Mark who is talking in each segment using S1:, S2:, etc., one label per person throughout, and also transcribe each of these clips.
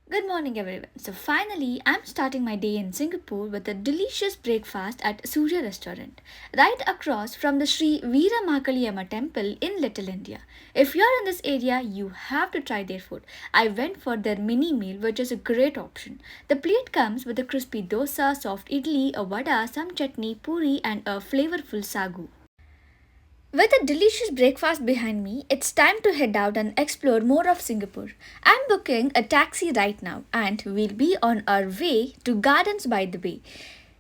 S1: Good morning, everyone. So, finally, I'm starting my day in Singapore with a delicious breakfast at Surya Restaurant, right across from the Sri Veeramakaliamma temple in Little India. If you're in this area, you have to try their food. I went for their mini meal, which is a great option. The plate comes with a crispy dosa, soft idli, a vada, some chutney, puri, and a flavorful sagu. With a delicious breakfast behind me, it's time to head out and explore more of Singapore. I'm booking a taxi right now and we'll be on our way to Gardens by the Bay.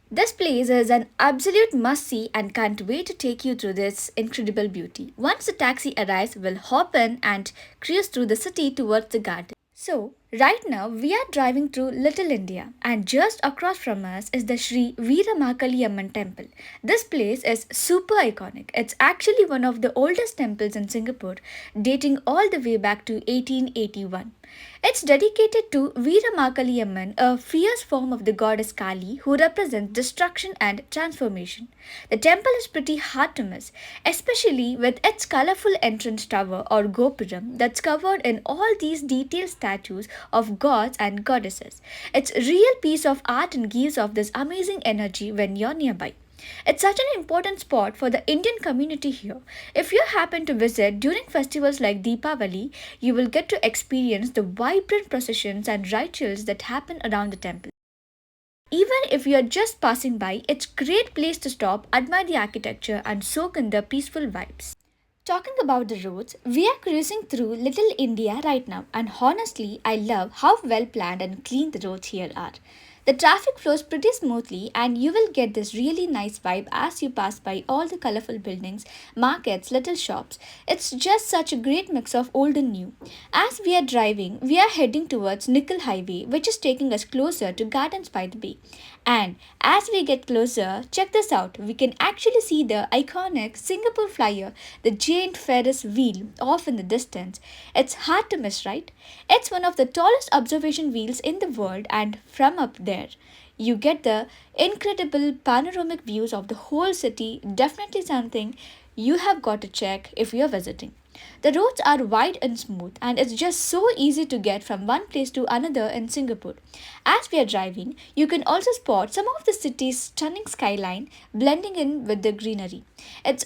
S1: This place is an absolute must see and can't wait to take you through this incredible beauty. Once the taxi arrives, we'll hop in and cruise through the city towards the garden. So, right now we are driving through Little India, and just across from us is the Sri Veeramakaliamman temple. This place is super iconic. It's actually one of the oldest temples in Singapore, dating all the way back to 1881. It's dedicated to Veeramakaliamman, a fierce form of the goddess Kali who represents destruction and transformation. The temple is pretty hard to miss, especially with its colorful entrance tower or gopuram that's covered in all these detailed statues of gods and goddesses. It's a real piece of art and gives off this amazing energy when you're nearby. It's such an important spot for the Indian community here. If you happen to visit during festivals like Deepavali, you will get to experience the vibrant processions and rituals that happen around the temple. Even if you are just passing by, it's a great place to stop, admire the architecture, and soak in the peaceful vibes. Talking about the roads, we are cruising through Little India right now, and honestly, I love how well planned and clean the roads here are. The traffic flows pretty smoothly, and you will get this really nice vibe as you pass by all the colorful buildings, markets, little shops. It's just such a great mix of old and new. As we are driving, we are heading towards Nickel Highway, which is taking us closer to Gardens by the Bay. And as we get closer, check this out. We can actually see the iconic Singapore Flyer, the giant Ferris wheel off in the distance. It's hard to miss, right? It's one of the tallest observation wheels in the world, and from up there, you get the incredible panoramic views of the whole city. Definitely something you have got to check if you're visiting. The roads are wide and smooth, and it's just so easy to get from one place to another in Singapore. As we are driving, you can also spot some of the city's stunning skyline blending in with the greenery. It's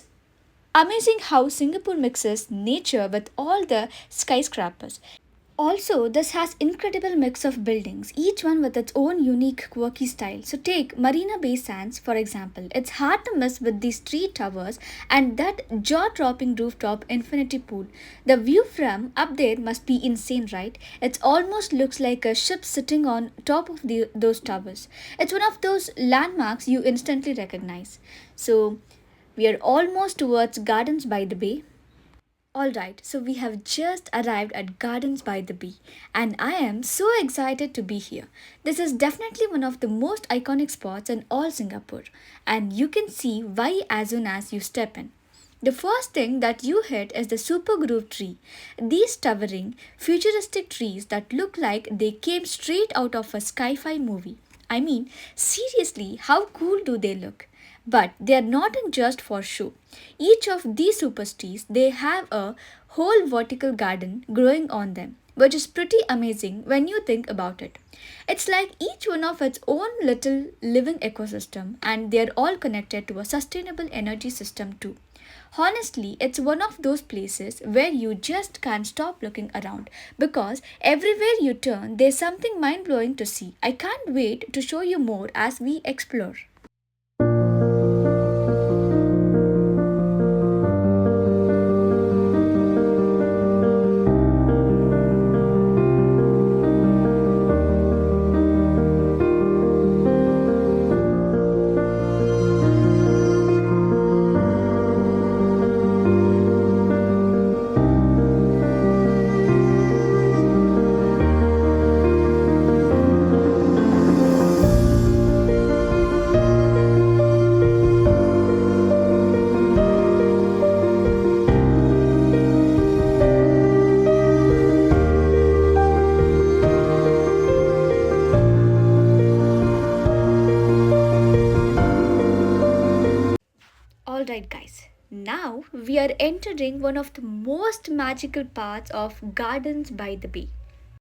S1: amazing how Singapore mixes nature with all the skyscrapers. Also, this has incredible mix of buildings, each one with its own unique quirky style. So take Marina Bay Sands for example. It's hard to miss with these three towers and that jaw-dropping rooftop infinity pool. The view from up there must be insane, right? It almost looks like a ship sitting on top of those towers. It's one of those landmarks you instantly recognize. So we are almost towards Gardens by the Bay. Alright, so we have just arrived at Gardens by the Bay, and I am so excited to be here. This is definitely one of the most iconic spots in all Singapore, and you can see why as soon as you step in. The first thing that you hit is the Super Grove tree. These towering, futuristic trees that look like they came straight out of a sci fi movie. I mean, seriously, how cool do they look? But they are not in just for show. Each of these super trees they have a whole vertical garden growing on them, which is pretty amazing when you think about it. It's like each one of its own little living ecosystem and they're all connected to a sustainable energy system too. Honestly, it's one of those places where you just can't stop looking around because everywhere you turn, there's something mind blowing to see. I can't wait to show you more as we explore. Alright, guys, now we are entering one of the most magical parts of Gardens by the Bay.